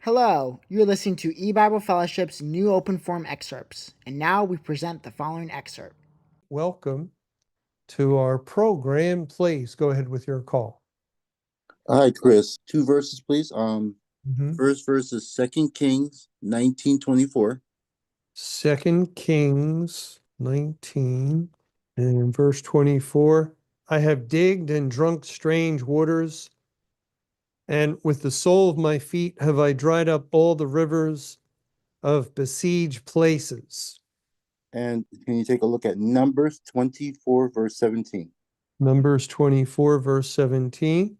Hello, you're listening to E-Bible Fellowship's new open form excerpts, and now we present the following excerpt. Welcome to our program. Please go ahead with your call. Hi, Chris. Two verses, please. Mm-hmm. First verse is 2 Kings 19:24. 2 Kings 19 and verse 24. I have digged and drunk strange waters, and with the sole of my feet have I dried up all the rivers of besieged places. And can you take a look at Numbers 24, verse 17? Numbers 24, verse 17.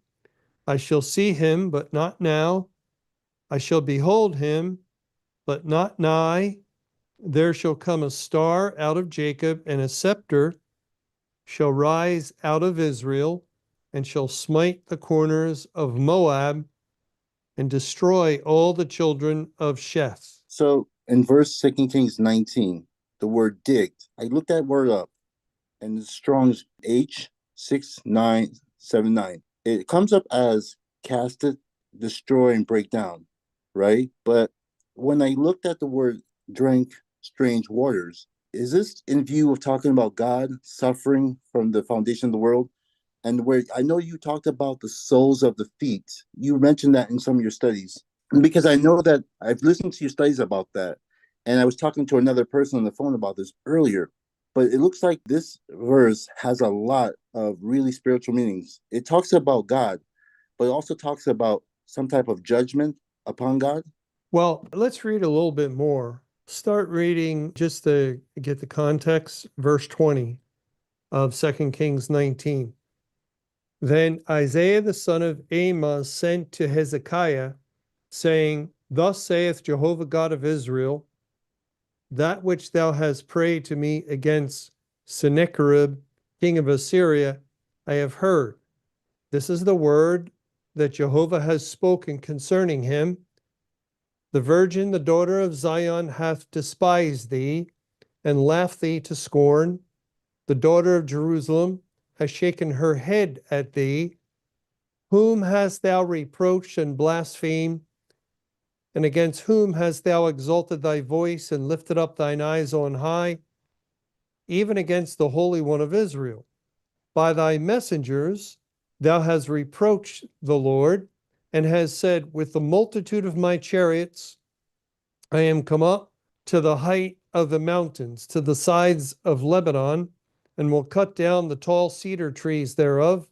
I shall see him, but not now. I shall behold him, but not nigh. There shall come a star out of Jacob, and a scepter shall rise out of Israel, and shall smite the corners of Moab, and destroy all the children of Sheth. So in verse 2 Kings 19, the word digged, I looked that word up, and it's Strong's H6979. It comes up as casted, destroy, and break down, right? But when I looked at the word drink strange waters, is this in view of talking about God suffering from the foundation of the world? And where I know you talked about the soles of the feet, you mentioned that in some of your studies. Because I know that I've listened to your studies about that, and I was talking to another person on the phone about this earlier. But it looks like this verse has a lot of really spiritual meanings. It talks about God, but it also talks about some type of judgment upon God. Well, let's read a little bit more. Start reading just to get the context, verse 20 of 2 Kings 19. Then Isaiah the son of Amoz sent to Hezekiah, saying, Thus saith Jehovah God of Israel, that which thou hast prayed to me against Sennacherib, king of Assyria, I have heard. This is the word that Jehovah has spoken concerning him. The virgin, the daughter of Zion, hath despised thee, and laughed thee to scorn. The daughter of Jerusalem has shaken her head at thee. Whom hast thou reproached and blasphemed? And against whom hast thou exalted thy voice and lifted up thine eyes on high? Even against the Holy One of Israel. By thy messengers thou hast reproached the Lord, and hast said, With the multitude of my chariots I am come up to the height of the mountains, to the sides of Lebanon, and will cut down the tall cedar trees thereof,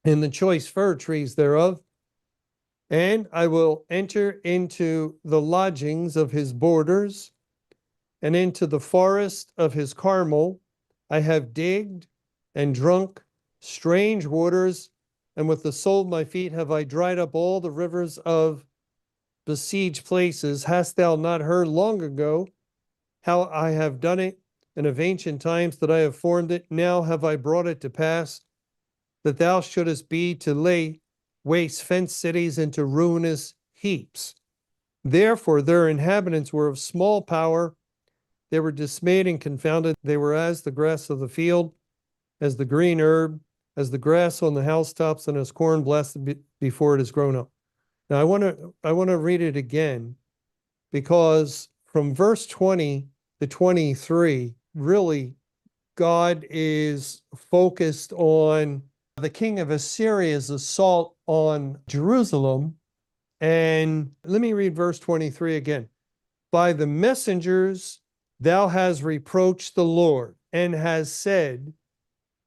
and the choice fir trees thereof. And I will enter into the lodgings of his borders, and into the forest of his Carmel. I have digged and drunk strange waters, and with the sole of my feet have I dried up all the rivers of besieged places. Hast thou not heard long ago how I have done it, and of ancient times that I have formed it? Now have I brought it to pass, that thou shouldest be to lay waste fenced cities into ruinous heaps. Therefore their inhabitants were of small power. They were dismayed and confounded. They were as the grass of the field, as the green herb, as the grass on the housetops, and as corn blasted before it is grown up. Now I want to read it again, because from verse 20 to 23, really God is focused on the king of Assyria's assault on Jerusalem. And let me read verse 23 again. By the messengers thou hast reproached the Lord, and has said,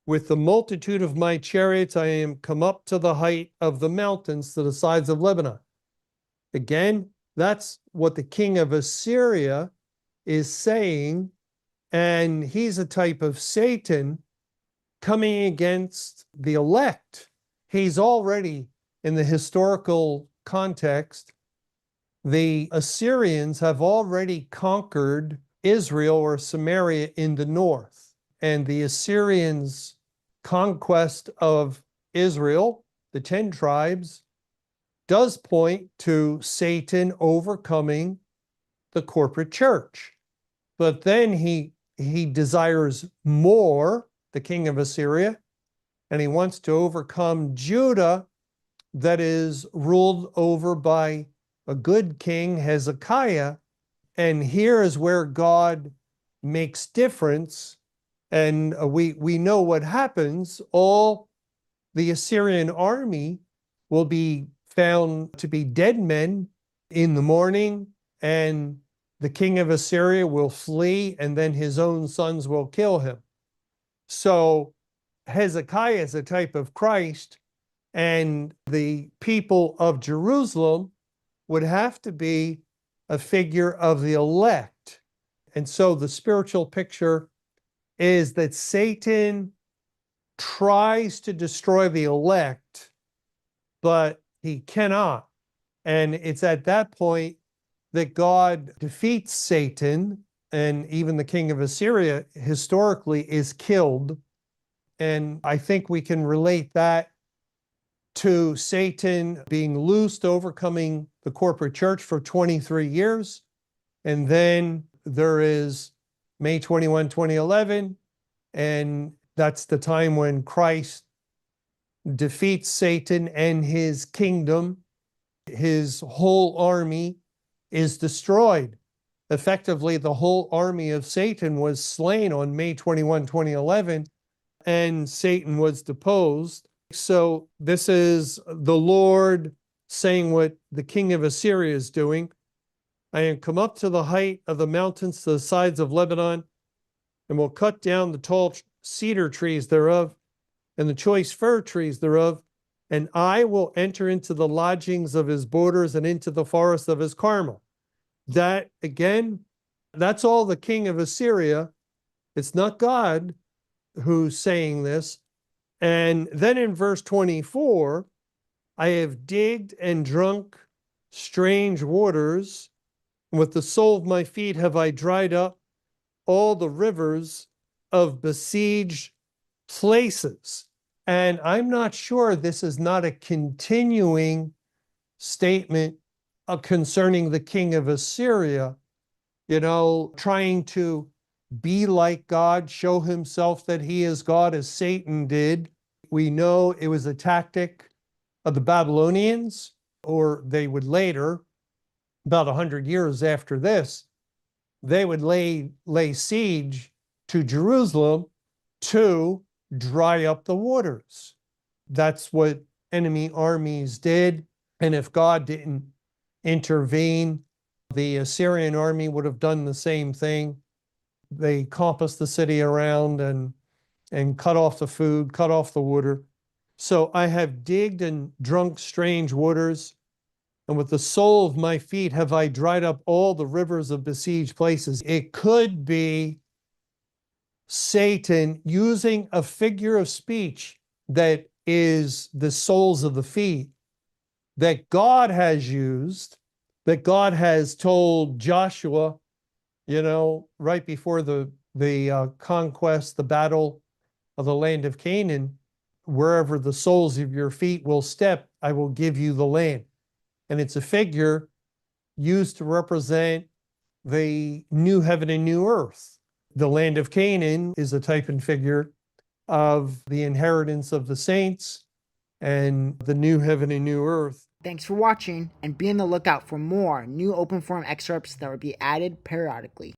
With the multitude of my chariots I am come up to the height of the mountains, to the sides of Lebanon. Again, that's what the king of Assyria is saying, and he's a type of Satan coming against the elect. He's already, in the historical context, the Assyrians have already conquered Israel or Samaria in the north. And the Assyrians' conquest of Israel, the 10 tribes, does point to Satan overcoming the corporate church. But then he desires more, the king of Assyria, and he wants to overcome Judah, that is ruled over by a good king, Hezekiah. And here is where God makes difference. And we know what happens. All the Assyrian army will be found to be dead men in the morning, and the king of Assyria will flee, and then his own sons will kill him. So Hezekiah is a type of Christ, and the people of Jerusalem would have to be a figure of the elect. And so the spiritual picture is that Satan tries to destroy the elect, but he cannot. And it's at that point that God defeats Satan, and even the king of Assyria historically is killed. And I think we can relate that to Satan being loosed, overcoming the corporate church for 23 years. And then there is May 21, 2011, and that's the time when Christ defeats Satan and his kingdom. His whole army is destroyed. Effectively, the whole army of Satan was slain on May 21, 2011, and Satan was deposed. So this is the Lord saying what the king of Assyria is doing. I am come up to the height of the mountains to the sides of Lebanon, and will cut down the tall cedar trees thereof, and the choice fir trees thereof, and I will enter into the lodgings of his borders and into the forest of his Carmel. That, again, that's all the king of Assyria. It's not God who's saying this. And then in verse 24, I have digged and drunk strange waters. With the sole of my feet have I dried up all the rivers of besieged places. And I'm not sure this is not a continuing statement concerning the king of Assyria, trying to be like God, show himself that he is God as Satan did. We know it was a tactic of the Babylonians, or they would later, about 100 years after this, they would lay siege to Jerusalem to dry up the waters. That's what enemy armies did. And if God didn't intervene, the Assyrian army would have done the same thing. They compassed the city around and cut off the food, cut off the water. So I have digged and drunk strange waters, and with the sole of my feet have I dried up all the rivers of besieged places. It could be Satan using a figure of speech that is the soles of the feet that God has used, that God has told Joshua, right before the conquest, the battle of the land of Canaan, wherever the soles of your feet will step, I will give you the land. And it's a figure used to represent the new heaven and new earth. The land of Canaan is a type and figure of the inheritance of the saints and the new heaven and new earth. Thanks for watching, and be on the lookout for more new open forum excerpts that will be added periodically.